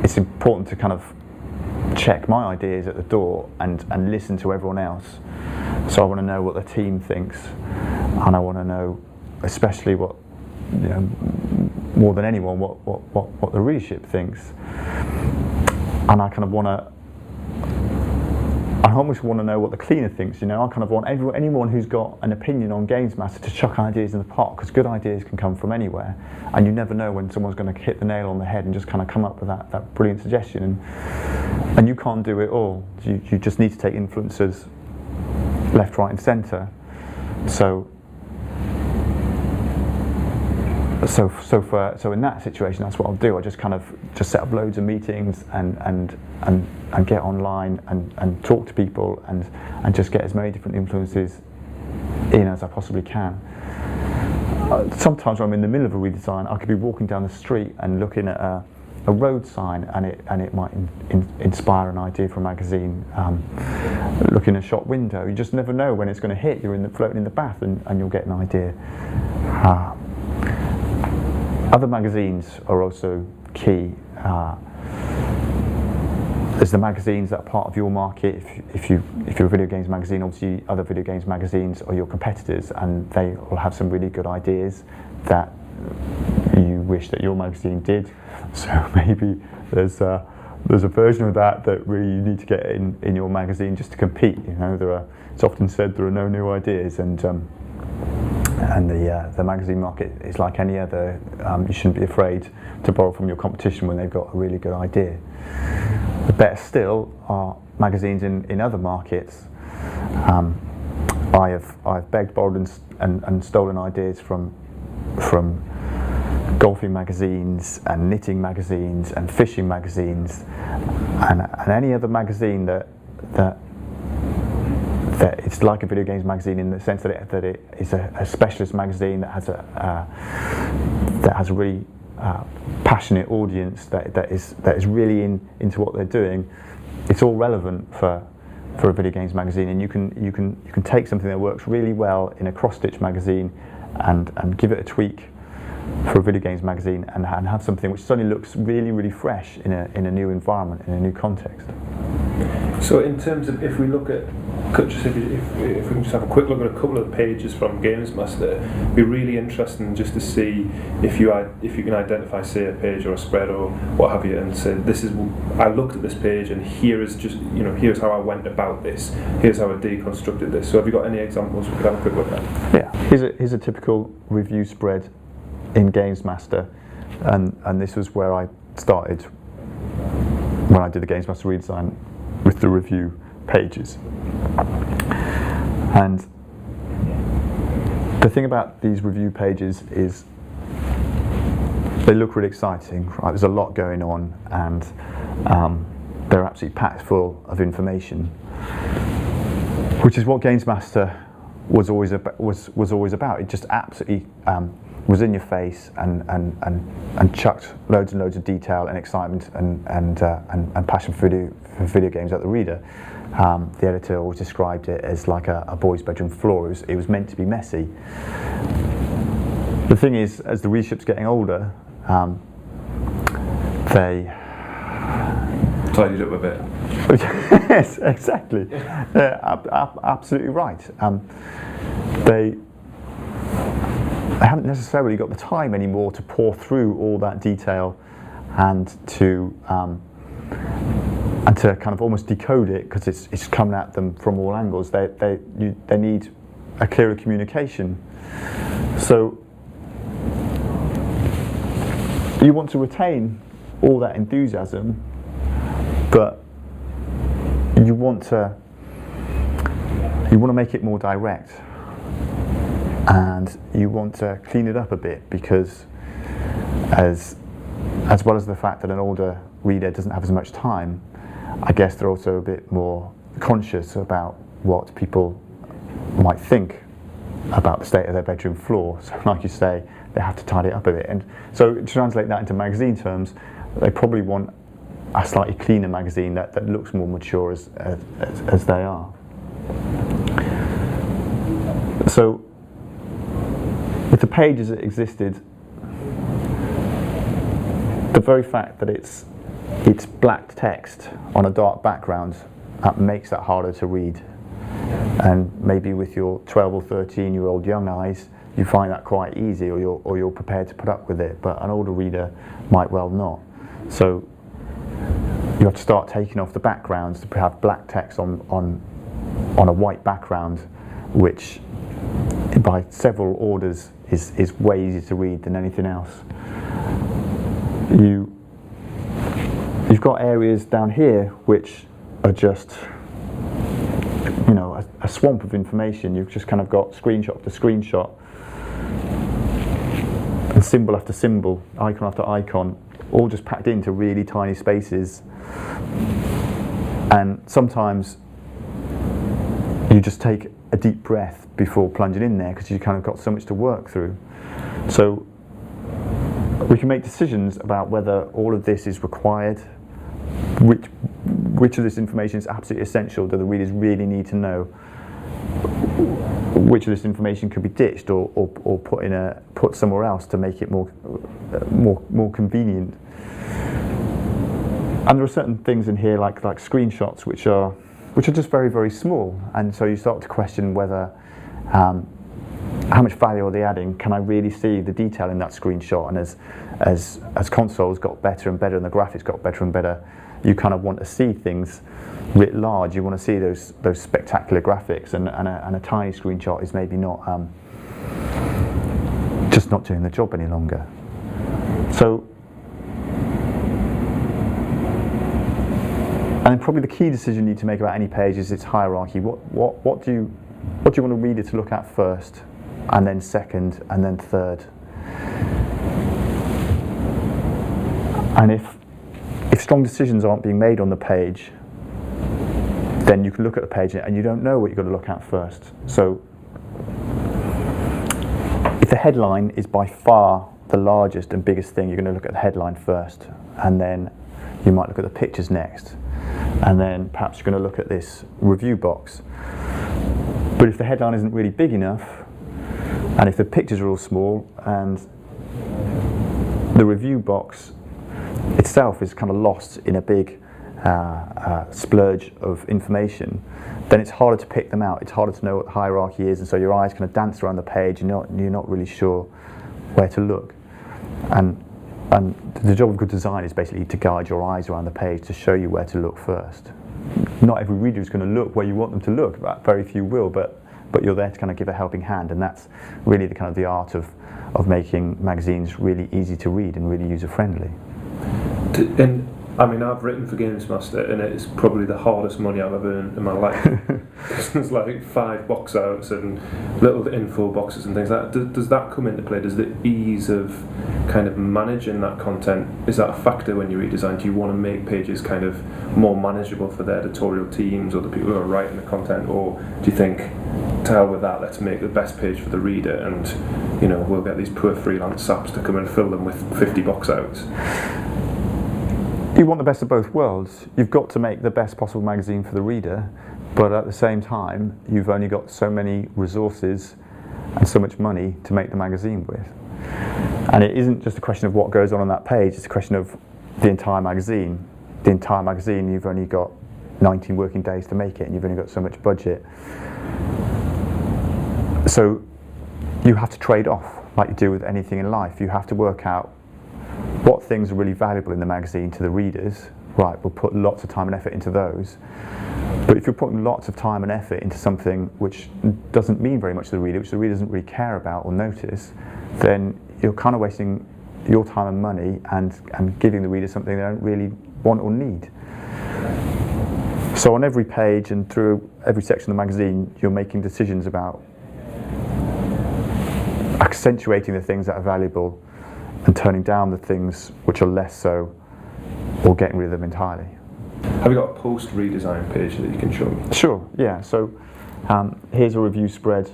it's important to kind of check my ideas at the door and listen to everyone else. So I want to know what the team thinks, and I want to know, especially what, you know, more than anyone, what the readership thinks. And I kind of want to, I almost want to know what the cleaner thinks. You know, I kind of want anyone who's got an opinion on GamesMaster to chuck ideas in the pot, because good ideas can come from anywhere, and you never know when someone's going to hit the nail on the head and just kind of come up with that brilliant suggestion. And you can't do it all. You just need to take influencers left, right, and centre. So in that situation, that's what I'll do. I just kind of set up loads of meetings and get online and talk to people and just get as many different influences in as I possibly can. Sometimes when I'm in the middle of a redesign, I could be walking down the street and looking at a road sign, and it might inspire an idea for a magazine. Looking at a shop window, you just never know when it's going to hit. You're floating in the bath and you'll get an idea. Other magazines are also key. There's the magazines that are part of your market. If you're a video games magazine, obviously other video games magazines are your competitors, and they will have some really good ideas that you wish that your magazine did. So maybe there's a version of that really you need to get in your magazine just to compete. You know, it's often said there are no new ideas, and the magazine market is like any other. You shouldn't be afraid to borrow from your competition when they've got a really good idea. The better still are magazines in other markets. I've begged, borrowed, and stolen ideas from golfing magazines and knitting magazines and fishing magazines and any other magazine that it's like a video games magazine in the sense that it is a specialist magazine that has a really passionate audience that is really into what they're doing. It's all relevant for a video games magazine, and you can take something that works really well in a cross-stitch magazine and give it a tweak for a video games magazine, and have something which suddenly looks really, really fresh in a new environment, in a new context. So in terms of, if we look at, if we can just have a quick look at a couple of pages from GamesMaster, it'd be really interesting just to see if you can identify, say, a page or a spread or what have you, and say, I looked at this page and here's how I went about this, here's how I deconstructed this. So have you got any examples we could have a quick look at? Yeah, here's a typical review spread in GamesMaster, and this was where I started when I did the GamesMaster redesign with the review pages. And the thing about these review pages is they look really exciting, right? There's a lot going on, and they're absolutely packed full of information, which is what GamesMaster was always about. It just absolutely was in your face and chucked loads and loads of detail and excitement and passion for video games at the reader. The editor always described it as like a boy's bedroom floor. It was meant to be messy. The thing is, as the readership's getting older, they tidied up a bit. Yes, exactly. Absolutely right. They haven't necessarily got the time anymore to pour through all that detail and to kind of almost decode it, because it's coming at them from all angles. They need a clearer communication. So you want to retain all that enthusiasm, but you want to make it more direct, and you want to clean it up a bit, because as well as the fact that an older reader doesn't have as much time, I guess they're also a bit more conscious about what people might think about the state of their bedroom floor. So like you say, they have to tidy it up a bit. And so to translate that into magazine terms, they probably want a slightly cleaner magazine that looks more mature as they are. So with the page as it existed, the very fact that it's it's black text on a dark background that makes that harder to read. And maybe with your 12 or 13-year-old young eyes, you find that quite easy, or you're prepared to put up with it, but an older reader might well not. So you have to start taking off the backgrounds to have black text on a white background, which by several orders is way easier to read than anything else. You've got areas down here which are just, you know, a swamp of information. You've just kind of got screenshot after screenshot, and symbol after symbol, icon after icon, all just packed into really tiny spaces. And sometimes you just take a deep breath before plunging in there, because you kind of got so much to work through. So we can make decisions about whether all of this is required, which of this information is absolutely essential, do the readers really need to know, which of this information could be ditched or put somewhere else to make it more convenient. And there are certain things in here like screenshots which are just very, very small, and so you start to question whether how much value are they adding? Can I really see the detail in that screenshot? And as consoles got better and better and the graphics got better and better, you kind of want to see things writ large. You want to see those spectacular graphics, and a tiny screenshot is maybe not just not doing the job any longer. So, and then probably the key decision you need to make about any page is its hierarchy. What do you want to read it to look at first, and then second, and then third? And if strong decisions aren't being made on the page, then you can look at the page and you don't know what you've got to look at first. So if the headline is by far the largest and biggest thing, you're going to look at the headline first, and then you might look at the pictures next, and then perhaps you're going to look at this review box. But if the headline isn't really big enough, and if the pictures are all small, and the review box itself is kind of lost in a big splurge of information, then it's harder to pick them out. It's harder to know what the hierarchy is, and so your eyes kind of dance around the page, and you're not really sure where to look. And the job of good design is basically to guide your eyes around the page to show you where to look first. Not every reader is going to look where you want them to look, very few will, but you're there to kind of give a helping hand, and that's really the kind of the art of making magazines really easy to read and really user-friendly. And I mean, I've written for GamesMaster, and it's probably the hardest money I've ever earned in my life. There's like 5 box outs and little info boxes and things like that. Does that come into play? Does the ease of kind of managing that content, is that a factor when you redesign? Do you want to make pages kind of more manageable for the editorial teams or the people who are writing the content, or do you think, to hell with that, let's make the best page for the reader, and you know, we'll get these poor freelance saps to come and fill them with 50 box outs? You want the best of both worlds. You've got to make the best possible magazine for the reader, but at the same time, you've only got so many resources and so much money to make the magazine with. And it isn't just a question of what goes on that page, it's a question of the entire magazine. The entire magazine, you've only got 19 working days to make it, and you've only got so much budget. So you have to trade off, like you do with anything in life. You have to work out what things are really valuable in the magazine to the readers. Right, we'll put lots of time and effort into those. But if you're putting lots of time and effort into something which doesn't mean very much to the reader, which the reader doesn't really care about or notice, then you're kind of wasting your time and money and giving the reader something they don't really want or need. So on every page and through every section of the magazine, you're making decisions about accentuating the things that are valuable and turning down the things which are less so, or getting rid of them entirely. Have you got a post-redesign page that you can show me? Sure, yeah. So here's a review spread